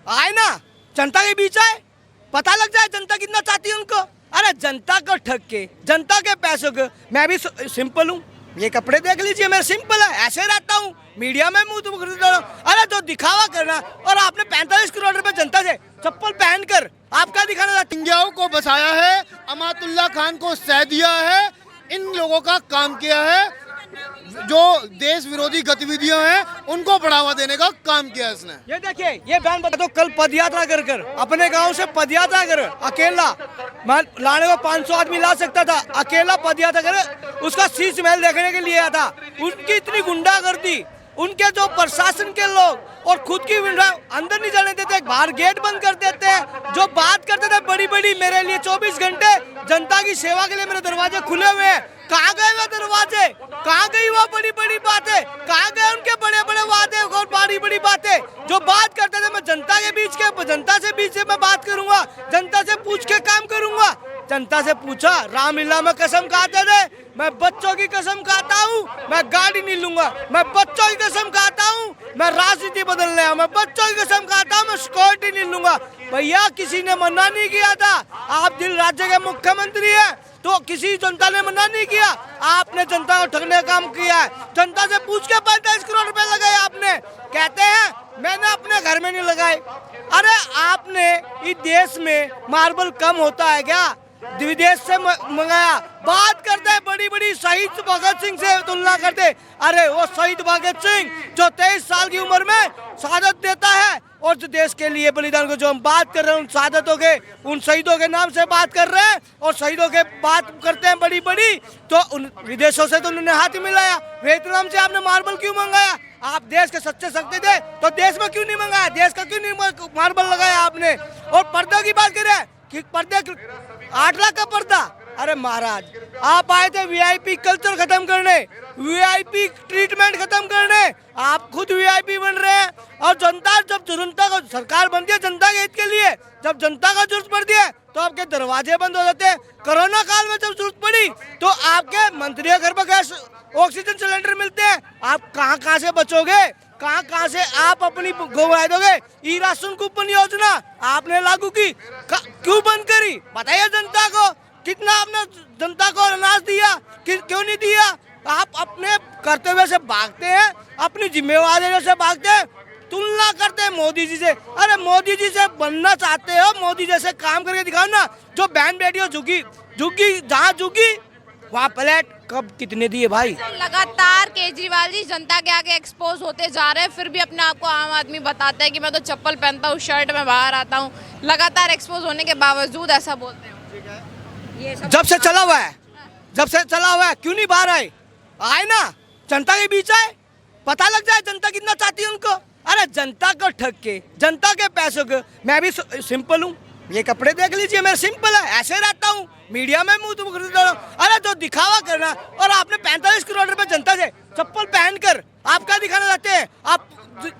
आए ना, जनता के बीच आए, पता लग जाए जनता कितना चाहती है उनको। अरे जनता को ठग के, जनता के पैसों को, मैं भी सिंपल हूँ, ये कपड़े देख लीजिए, मैं सिंपल है, ऐसे रहता हूँ, मीडिया में मुंह खरीदता हूँ। अरे जो दिखावा करना, और आपने 45 करोड़ रुपए जनता से चप्पल पहनकर आप क्या दिखाना चाहते? रोहिंग्याओं को बसाया है, अमातुल्लाह खान को सह दिया है, इन लोगों का काम किया है, जो देश विरोधी गतिविधियां हैं उनको बढ़ावा देने का काम किया है इसने। ये देखिए, ये बयान बता दो, कल पद यात्रा कर अपने गांव से पद यात्रा कर, अकेला लाने को 500 आदमी ला सकता था, अकेला पद यात्रा कर, उसका शीश महल देखने के लिए आया था। उनकी इतनी गुंडागर्दी, उनके जो प्रशासन के लोग और खुद की अंदर नहीं जाने देते, बाहर गेट बंद कर देते हैं। जो बात करते थे बड़ी बड़ी, मेरे लिए 24 घंटे जनता की सेवा के लिए मेरे दरवाजे खुले हुए हैं, कहाँ गए वो दरवाजे? कहाँ गई वो बड़ी बड़ी बातें? कहाँ गए उनके बड़े बड़े वादे और बड़ी बड़ी बातें? जो बात करते थे, मैं जनता के बीच के, जनता से बीच से मैं बात करूंगा, जनता से पूछ के काम करूंगा। जनता से पूछा, रामलीला में कसम खाते थे, मैं बच्चों की कसम खाता हूँ, मैं गाड़ी नहीं लूंगा, मैं बच्चों की कसम खाता हूँ, मैं राजनीति बदलने आया, मैं बच्चों की कसम खाता हूँ, मैं सिक्योरिटी नहीं लूंगा। भैया किसी ने मना नहीं किया था, आप दिल राज्य के मुख्यमंत्री है, तो किसी जनता ने मना नहीं किया, आपने जनता को ठगने का काम किया है। जनता से पूछ के 45 करोड़ रुपए लगाए आपने, कहते हैं मैंने अपने घर में नहीं लगाए। अरे आपने इस देश में मार्बल कम होता है क्या? विदेश से मंगाया। बात करते हैं बड़ी बड़ी शहीद भगत सिंह से तुलना करते, अरे वो शहीद भगत सिंह जो 23 साल की उम्र में शहादत देता है, और जो देश के लिए बलिदान को जो हम बात कर रहे हैं, उन शहादतों के, उन शहीदों के नाम से बात कर रहे हैं, और शहीदों के बात करते हैं बड़ी बड़ी, तो उन विदेशों से तो उन्होंने हाथ ही मिलाया। वियतनाम से आपने मार्बल क्यों मंगाया? आप देश के सच्चे शक्ति थे तो देश में क्यों नहीं मंगाया? देश का क्यों नहीं मार्बल लगाया आपने? और पर्दे की बात करें कि पर्दे 8 लाख का पर्दा, अरे महाराज आप आए थे वीआईपी कल्चर खत्म करने, वीआईपी ट्रीटमेंट खत्म करने, आप खुद वीआईपी बन रहे हैं। और जनता, जब जनता को सरकार बनती है जनता के हित के लिए, जब जनता का जरूरत पड़ती है तो आपके दरवाजे बंद हो जाते हैं। कोरोना काल में जब जरूरत पड़ी तो आपके मंत्री घर पर गैस ऑक्सीजन सिलेंडर मिलते हैं, आप कहाँ से बचोगे? कहाँ से आप अपनी घुमाए दोगे? ई राशन कूपन योजना आपने लागू की, क्यों बंद करी? बताइए जनता को, कितना आपने जनता को अनाज दिया, क्यों नहीं दिया? आप अपने कर्तव्य से भागते हैं, अपनी जिम्मेवारी से भागते हैं, तुलना करते हैं मोदी जी से। अरे मोदी जी से बनना चाहते हो, मोदी जैसे काम करके दिखाओ ना। जो बहन बेटियों झुकी जहाँ झुकी वहाँ प्लेट कब कितने दिए भाई? लगातार केजरीवाल जी जनता के आगे एक्सपोज होते जा रहे हैं, फिर भी अपने आप को आम आदमी बताता है कि मैं तो चप्पल पहनता हूँ, शर्ट में बाहर आता हूँ। लगातार एक्सपोज होने के बावजूद ऐसा बोलते हैं। जब से चला हुआ है, क्यों नहीं बाहर आए? आए ना, जनता के बीच आए, पता लग जाए जनता कितना चाहती है उनको। अरे जनता को ठग के, जनता के पैसों को, मैं भी सिंपल हूँ, ये कपड़े देख लीजिए, मैं सिंपल है, ऐसे रहता हूँ, मीडिया में मुंह खरीदता हूँ। अरे जो दिखावा करना, और आपने 45 करोड़ रुपए जनता से चप्पल पहनकर आप क्या दिखाना चाहते हैं? आप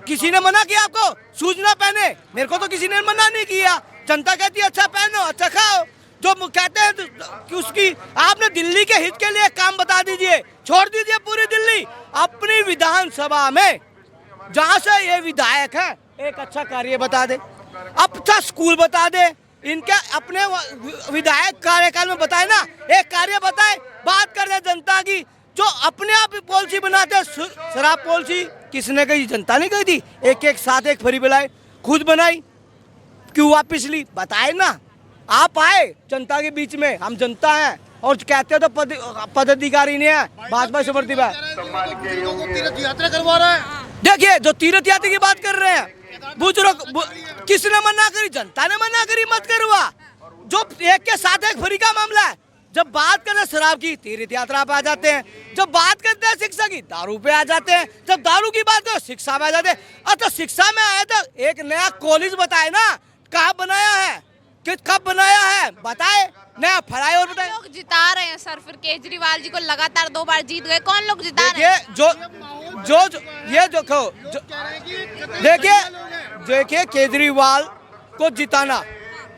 किसी ने मना किया आपको शूज ना पहने? मेरे को तो किसी ने मना नहीं किया। जनता कहती है अच्छा पहनो, अच्छा खाओ। जो कहते हैं कि उसकी, आपने दिल्ली के हित के लिए काम बता दीजिए, छोड़ दीजिए पूरी दिल्ली। अपनी विधानसभा में जहाँ से ये विधायक है, एक अच्छा कार्य बता दे, अच्छा स्कूल बता दे, इनके अपने विधायक कार्यकाल में बताए ना, एक कार्य बताए। बात कर रहे जनता की, जो अपने आप पॉलिसी बनाते, शराब पॉलिसी किसने कही? जनता ने कही थी। एक साथ एक फ्री पिलाए, खुद बनाई, क्यों वापिस ली? बताए ना। आप आए जनता के बीच में, हम जनता हैं, और कहते हैं तो पदाधिकारी नहीं है, भाजपा से बढ़ती है। तीर्थ यात्रा करवा रहा है। देखिए जो तीर्थ यात्रा की बात कर रहे हैं, बुजुर्ग किसने मना करी? जनता ने मना करी, मत करवा। जो एक के साथ एक फ्री का मामला है, जब बात करते हैं शराब की, तीर्थ यात्रा पे आ जाते हैं। जब बात करते हैं शिक्षा की, दारू पे आ जाते हैं। जब दारू की बात करो, शिक्षा में आ जाते हैं। अच्छा शिक्षा में आए तो एक नया कॉलेज बताए ना, कहाँ बनाया है, कब बनाया है, बताए, नया फराई और बताए। लोग जिता रहे हैं सर, फिर केजरीवाल जी को लगातार 2 बार जीत गए, कौन लोग जिता रहे हैं? देखिए केजरीवाल को जिताना,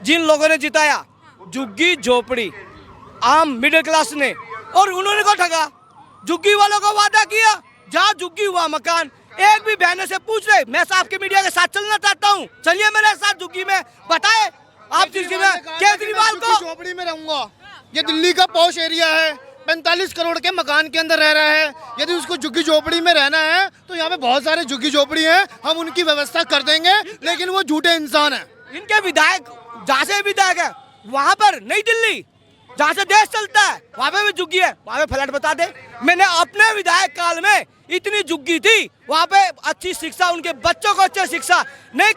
जिन लोगों ने जिताया, झुग्गी झोपड़ी आम मिडिल क्लास ने, और उन्होंने को ठगा। झुग्गी वालों को वादा किया, जहाँ झुग्गी हुआ मकान, एक भी बहनों से पूछ ले, मैं आपके मीडिया के साथ चलना चाहता हूँ, चलिए मेरे साथ झुग्गी में, बताए आप झुग्गी में केजरीवाल को। झोपड़ी में रहूंगा, ये दिल्ली का पॉश एरिया है, 45 करोड़ के मकान के अंदर रह रहा है। यदि उसको झुग्गी झोपड़ी में रहना है तो यहाँ पे बहुत सारे झुग्गी झोपड़ी हैं, हम उनकी व्यवस्था कर देंगे, लेकिन वो झूठे इंसान हैं। इनके विधायक जहाँ से विधायक है वहाँ पर नई दिल्ली जहाँ से देश चलता है वहाँ पे भी झुग्गी है, वहाँ पे फ्लैट बता दे। मैंने अपने विधायक काल में इतनी झुग्गी थी, वहाँ पे अच्छी शिक्षा, उनके बच्चों को अच्छी शिक्षा नहीं।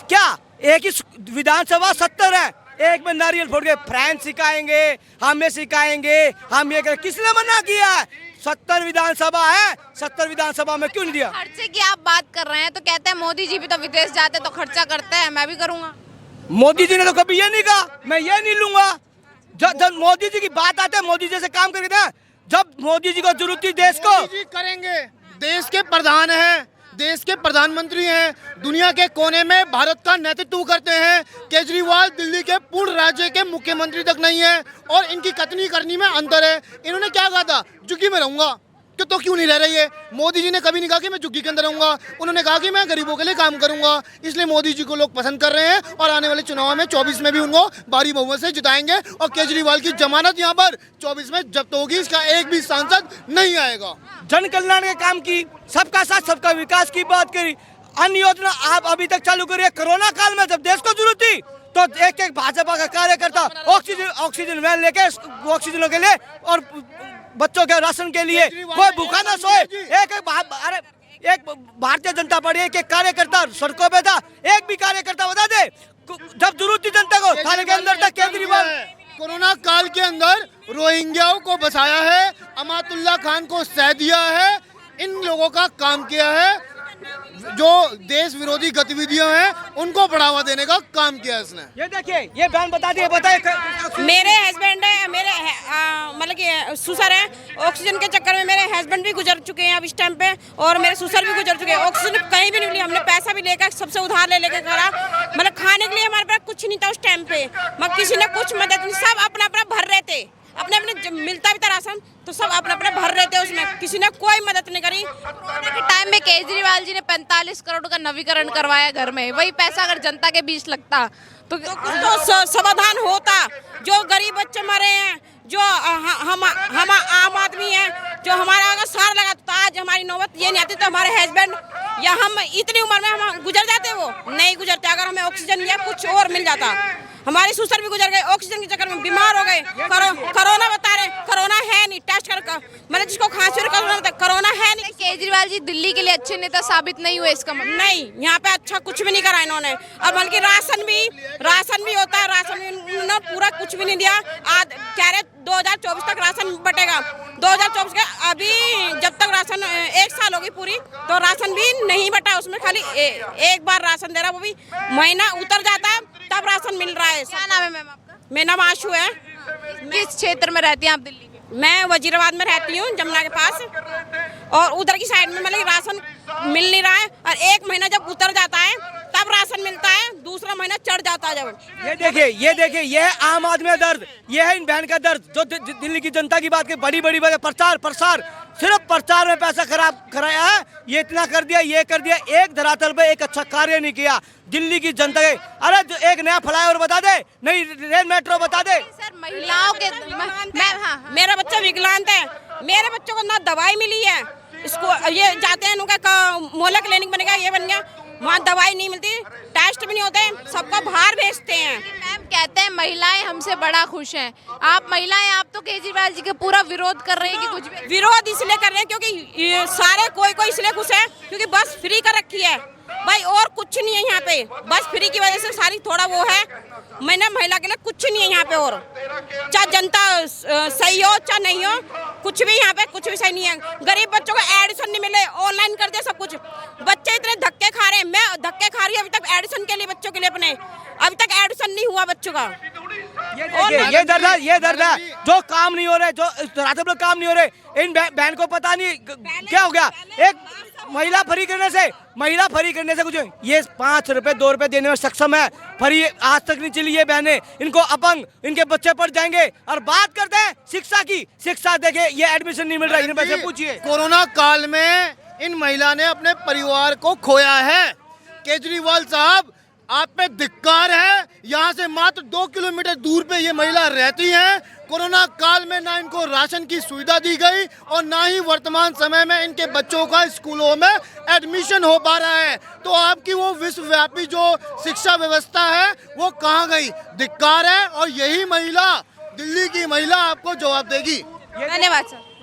क्या एक ही विधानसभा 70 है, एक में नारियल फोड़ के फ्रेंच सिखाएंगे, हमें सिखाएंगे, हम ये करें, किसने मना किया है? 70 विधानसभा है, 70 विधानसभा में क्यों नहीं दिया? खर्चे की आप बात कर रहे हैं तो कहते हैं मोदी जी भी तो विदेश जाते तो खर्चा करते हैं, मैं भी करूंगा। मोदी जी ने तो कभी ये नहीं कहा मैं ये नहीं लूंगा। जब मोदी जी की बात आते है, मोदी जी से काम करके दें, जब मोदी जी को जरूरत थी देश को। मोदी जी करेंगे, देश के प्रधान हैं, देश के प्रधानमंत्री हैं, दुनिया के कोने में भारत का नेतृत्व करते हैं। केजरीवाल दिल्ली के पूर्ण राज्य के मुख्यमंत्री तक नहीं है और इनकी कथनी करनी में अंतर है। इन्होंने क्या कहा था, झुग्गी में रहूंगा, तो क्यों नहीं रह रही है? मोदी जी ने कभी नहीं कहा कि मैं झुग्गी के अंदर रहूंगा, उन्होंने कहा कि मैं गरीबों के लिए काम करूंगा। इसलिए मोदी जी को लोग पसंद कर रहे हैं और आने वाले चुनाव में 24 में भी उनको भारी बहुमत से जिताएंगे और केजरीवाल की जमानत यहाँ पर 24 में जब्त होगी, इसका एक भी सांसद नहीं आएगा। जन कल्याण के काम की, सबका साथ सबका विकास की बात करी, अन्य योजना आप अभी तक चालू करिए। कोरोना काल में जब देश को जरूरत थी तो एक एक भाजपा का कार्यकर्ता ऑक्सीजन वैन लेके ऑक्सीजनों के लिए और बच्चों के राशन के लिए कोई भूखा ना सोए। एक भारतीय जनता पार्टी एक कार्यकर्ता सड़कों पे था, एक भी कार्यकर्ता बता दे जब जरूरत थी जनता को थाने के अंदर तक केजरीवाल। कोरोना काल के अंदर रोहिंग्याओं को बचाया है, अमातुल्ला खान को सह दिया है, इन लोगों का काम किया है। जो देश विरोधी गतिविधियां हैं उनको बढ़ावा देने का काम किया इसने। ये देखिए, ये बहन बता दिए, बताइए। मेरे हस्बैंड है, मेरे मतलब कि ससुर है, ऑक्सीजन के चक्कर में मेरे हस्बैंड भी गुजर चुके हैं अब इस टाइम पे, और मेरे ससुर भी गुजर चुके हैं। ऑक्सीजन कहीं भी नहीं मिली, हमने पैसा भी लेकर सबसे उधार ले लेकर करा, मतलब खाने के लिए हमारे पास कुछ नहीं था उस टाइम पे, मगर किसी ने कुछ मदद नहीं, सब अपना अपना भर रहे थे, अपने अपने मिलता भी था राशन तो सब अपना अपना भर रहे थे, उसमें किसी ने कोई मदद नहीं करी। कोरोना के टाइम में केजरीवाल जी ने 45 करोड़ का नवीकरण करवाया घर में, वही पैसा अगर जनता के बीच लगता तो समाधान होता। जो गरीब बच्चे मरे हैं, जो हम आम आदमी हैं, जो हमारा अगर सार लगा तो आज हमारी नौबत ये नहीं आती, तो हमारे हस्बैंड या हम इतनी उम्र में हम गुजर जाते, वो नहीं गुजरते। अगर हमें ऑक्सीजन या कुछ और मिल जाता, हमारे ससुर भी गुजर गए ऑक्सीजन के चक्कर में, बीमार हो गए। कोरोना बता रहे, कोरोना है नहीं, टेस्ट कर मतलब जिसको खांसी और कोरोना है नहीं। केजरीवाल जी दिल्ली के लिए अच्छे नेता साबित नहीं हुए, इसका मतलब नहीं, यहाँ पे अच्छा कुछ भी नहीं करा इन्होंने। और बल्कि राशन भी होता है, राशन भी उन्होंने पूरा कुछ भी नहीं दिया। आज कह रहे 2024 तक राशन बटेगा, 2024 के अभी जब तक राशन 1 साल होगी पूरी तो राशन भी नहीं बटा, उसमें खाली एक बार राशन दे रहा, वो भी महीना उतर जाता है तब राशन मिल रहा है। क्या नाम है मैम आपका? मेरा नाम आशु है। किस क्षेत्र में रहती हैं आप दिल्ली के? मैं वजीराबाद में रहती हूँ, जमुना के पास, और उधर की साइड में मतलब राशन मिल नहीं रहा है, और 1 महीना जब उतर जाता है तब राशन मिलता है, दूसरा महीना चढ़ जाता है जब। ये देखिए, ये है आम आदमी का दर्द, ये है इन बहन का दर्द, जो दिल्ली की जनता की बात की बड़ी प्रचार सिर्फ प्रचार में पैसा खराब कराया है, ये इतना कर दिया, ये कर दिया, एक धरातल पे एक अच्छा कार्य नहीं किया दिल्ली की जनता के। अरे जो एक नया फ्लाईओवर बता दे, नई रेल मेट्रो बता दे। सर महिलाओं के मेरा बच्चा विकलांग है, मेरे बच्चों को ना दवाई मिली है, इसको ये जाते हैं उनका मोहल्ला क्लिनिक बनेगा, ये बन गया, वहाँ दवाई नहीं मिलती, टेस्ट भी नहीं होते, सबको बाहर भेजते हैं। मैम कहते हैं महिलाएं हमसे बड़ा खुश हैं, आप महिलाएं आप तो केजरीवाल जी के पूरा विरोध कर रहे हैं कि कुछ भी विरोध इसलिए कर रहे हैं क्योंकि ये सारे कोई इसलिए खुश है क्योंकि बस फ्री कर रखी है भाई, और कुछ नहीं है यहाँ पे, बस फ्री की वजह से सारी थोड़ा वो है, मैंने महिला के लिए कुछ नहीं है यहाँ पे, और चाहे जनता सही हो चाहे नहीं हो, कुछ भी यहाँ पे कुछ भी सही नहीं है। गरीब बच्चों को एडमिशन नहीं मिले, ऑनलाइन कर दिया सब कुछ, बच्चे इतने धक्के खा रहे हैं, मैं धक्के खा रही हूँ अभी तक एडमिशन के लिए बच्चों के लिए, अपने अभी तक एडमिशन नहीं हुआ बच्चों का। ये दर्द है, जो काम नहीं हो रहे, जो रात में काम नहीं हो रहे, इन बहन को पता नहीं क्या हो गया। एक महिला फ्री करने से कुछ, ये 5 रुपए 2 रुपए देने में सक्षम है, फ्री आज तक नहीं चली ये बहनें, इनको अपंग, इनके बच्चे पढ़ जाएंगे। और बात करते हैं शिक्षा की, शिक्षा देखे ये एडमिशन नहीं मिल रहा है, इन्हें पैसे पूछिए। कोरोना काल में इन महिला ने अपने परिवार को खोया है। केजरीवाल साहब, आप पे धिक्कार है। यहाँ से मात्र 2 किलोमीटर दूर पे ये महिला रहती हैं। कोरोना काल में ना इनको राशन की सुविधा दी गई और ना ही वर्तमान समय में इनके बच्चों का स्कूलों में एडमिशन हो पा रहा है। तो आपकी वो विश्वव्यापी जो शिक्षा व्यवस्था है वो कहाँ गई? धिक्कार है। और यही महिला, दिल्ली की महिला, आपको जवाब देगी। धन्यवाद सर।